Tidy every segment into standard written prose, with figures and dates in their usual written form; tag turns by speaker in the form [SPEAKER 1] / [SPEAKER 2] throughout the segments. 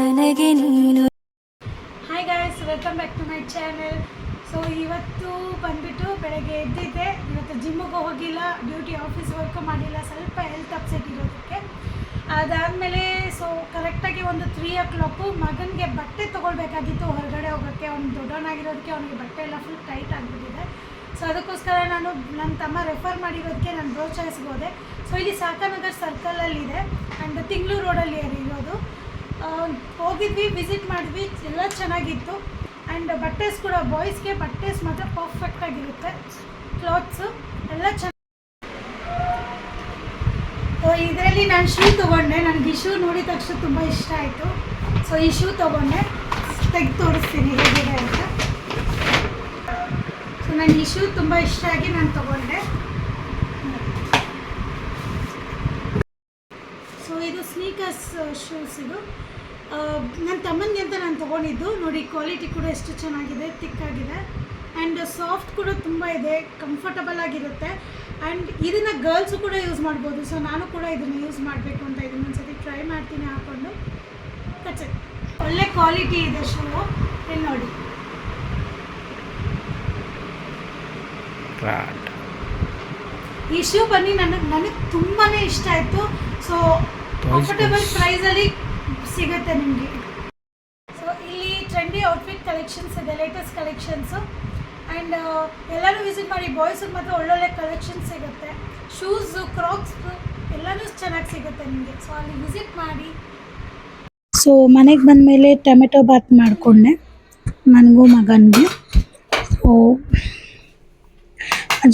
[SPEAKER 1] ನನಗೆ ನೀನು.
[SPEAKER 2] Hi guys, welcome back to my channel. So ಇವತ್ತು ಬಂದುಬಿಟ್ಟು ಬೆಳಗ್ಗೆ ಎದ್ದಿದ್ದೆ. ಇವತ್ತು ಜಿಮ್ಮಿಗೆ ಹೋಗಿಲ್ಲ, ಡ್ಯೂಟಿ ಆಫೀಸ್ ವರ್ಕು ಮಾಡಿಲ್ಲ, ಸ್ವಲ್ಪ ಹೆಲ್ತ್ ಅಪ್ಸೆಟ್ ಇರೋದಕ್ಕೆ. ಅದಾದಮೇಲೆ ಸೊ ಕರೆಕ್ಟಾಗಿ ಒಂದು 3 o'clock ಮಗನಿಗೆ ಬಟ್ಟೆ ತೊಗೊಳ್ಬೇಕಾಗಿತ್ತು ಹೊರಗಡೆ ಹೋಗೋಕ್ಕೆ. ಅವ್ನು ದೊಡ್ಡವನಾಗಿರೋದಕ್ಕೆ ಅವನಿಗೆ ಬಟ್ಟೆ ಎಲ್ಲ ಫುಲ್ ಟೈಟ್ ಆಗಿಬಿಟ್ಟಿದೆ. ಸೊ ಅದಕ್ಕೋಸ್ಕರ ನಾನು ನನ್ನ ತಮ್ಮ ರೆಫರ್ ಮಾಡಿರೋದಕ್ಕೆ ನಾನು ಬ್ರೋ ಚಾಯ್ಸ್ಗೆ ಹೋದೆ. ಸೊ ಇಲ್ಲಿ ಸಾಕಾನಗರ್ ಸರ್ಕಲಲ್ಲಿದೆ ಆ್ಯಂಡ್ ತಿಂಗ್ಳೂರು ರೋಡಲ್ಲಿ ಇರೋದು. ಹೋಗಿದ್ವಿ, ವಿಸಿಟ್ ಮಾಡಿದ್ವಿ, ಎಲ್ಲ ಚೆನ್ನಾಗಿತ್ತು. ಆ್ಯಂಡ್ ಬಟ್ಟೆಸ್ ಕೂಡ ಬಾಯ್ಸ್ಗೆ ಬಟ್ಟೆಸ್ ಮಾತ್ರ ಪರ್ಫೆಕ್ಟಾಗಿರುತ್ತೆ. ಕ್ಲಾತ್ಸು ಎಲ್ಲ ಚೆನ್ನಾಗಿ. ಸೊ ಇದರಲ್ಲಿ ನಾನು ಶೂ ತೊಗೊಂಡೆ. ನನಗೆ ಈ ಶೂ ನೋಡಿದ ತಕ್ಷಣ ತುಂಬ ಇಷ್ಟ ಆಯಿತು. ಸೊ ಈ ಶೂ ತೊಗೊಂಡೆ, ತೆಗೆದು ತೋರಿಸ್ತೀನಿ ಹೇಗಿದೆ ಅಂತ. ಸೊ ನನಗೆ ಈ ಶೂ ತುಂಬ ಇಷ್ಟ ಆಗಿ ನಾನು ತೊಗೊಂಡೆ. ಸೊ ಇದು ಸ್ನೀಕರ್ಸ್ ಶೂಸ್. ಇದು ನನ್ನ ತಮ್ಮನಿಗೆ ಅಂತ ನಾನು ತೊಗೊಂಡಿದ್ದು. ನೋಡಿ ಕ್ವಾಲಿಟಿ ಕೂಡ ಎಷ್ಟು ಚೆನ್ನಾಗಿದೆ, ತಿಕ್ಕಾಗಿದೆ ಆ್ಯಂಡ್ ಸಾಫ್ಟ್ ಕೂಡ ತುಂಬ ಇದೆ, ಕಂಫರ್ಟಬಲ್ ಆಗಿರುತ್ತೆ. ಆ್ಯಂಡ್ ಇದನ್ನು ಗರ್ಲ್ಸು ಕೂಡ ಯೂಸ್ ಮಾಡ್ಬೋದು. ಸೊ ನಾನು ಕೂಡ ಇದನ್ನು ಯೂಸ್ ಮಾಡಬೇಕು ಅಂತ ಇದನ್ನು ಒಂದ್ಸತಿ ಟ್ರೈ ಮಾಡ್ತೀನಿ ಹಾಕ್ಕೊಂಡು. ಕಚ್ಚೆ ಒಳ್ಳೆ ಕ್ವಾಲಿಟಿ ಇದೆ ಶೂ. ಇಲ್ಲಿ ನೋಡಿ, ಈ ಶೂ ಬನ್ನಿ ನನಗೆ ತುಂಬಾ ಇಷ್ಟ ಆಯಿತು. ಸೊ ಕಂಫರ್ಟಬಲ್ ಪ್ರೈಸಲ್ಲಿ ಸಿಗುತ್ತೆ ನಿಮಗೆ. ಸೊ ಇಲ್ಲಿ ಟ್ರೆಂಡಿ ಔಟ್ಫಿಟ್ ಕಲೆಕ್ಷನ್ಸ್ ಇದೆ, ಲೇಟೆಸ್ಟ್ ಕಲೆಕ್ಷನ್ಸು. ಆ್ಯಂಡ್ ಎಲ್ಲರೂ ವಿಸಿಟ್ ಮಾಡಿ. ಬಾಯ್ಸಿಗೆ ಮಾತ್ರ ಒಳ್ಳೊಳ್ಳೆ ಕಲೆಕ್ಷನ್ಸ್ ಸಿಗುತ್ತೆ. ಶೂಸು, ಕ್ರಾಕ್ಸ್ ಎಲ್ಲನೂ ಚೆನ್ನಾಗಿ ಸಿಗುತ್ತೆ ನಿಮಗೆ. ಸೊ ಅಲ್ಲಿ ವಿಸಿಟ್ ಮಾಡಿ. ಸೊ ಮನೆಗೆ ಬಂದಮೇಲೆ ಟೊಮೆಟೊ ಬಾತ್ ಮಾಡಿಕೊಂಡೆ ನನಗೂ ಮಗನಿಗೆ. ಸೊ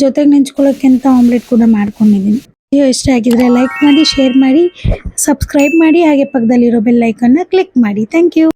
[SPEAKER 2] ಜೊತೆಗೆ ನೆಂಚ್ಕೊಳ್ಳೋಕ್ಕೆ ಅಂತ ಆಮ್ಲೆಟ್ ಕೂಡ ಮಾಡ್ಕೊಂಡಿದ್ದೀನಿ. ವಿಡಿಯೋ ಇಷ್ಟ ಆಗಿದ್ರೆ ಲೈಕ್ ಮಾಡಿ, ಶೇರ್ ಮಾಡಿ, ಸಬ್ಸ್ಕ್ರೈಬ್ ಮಾಡಿ, ಹಾಗೆ ಪಕ್ಕದಲ್ಲಿರೋ ಬೆಲ್ ಐಕನ್ನ ಕ್ಲಿಕ್ ಮಾಡಿ. Thank you.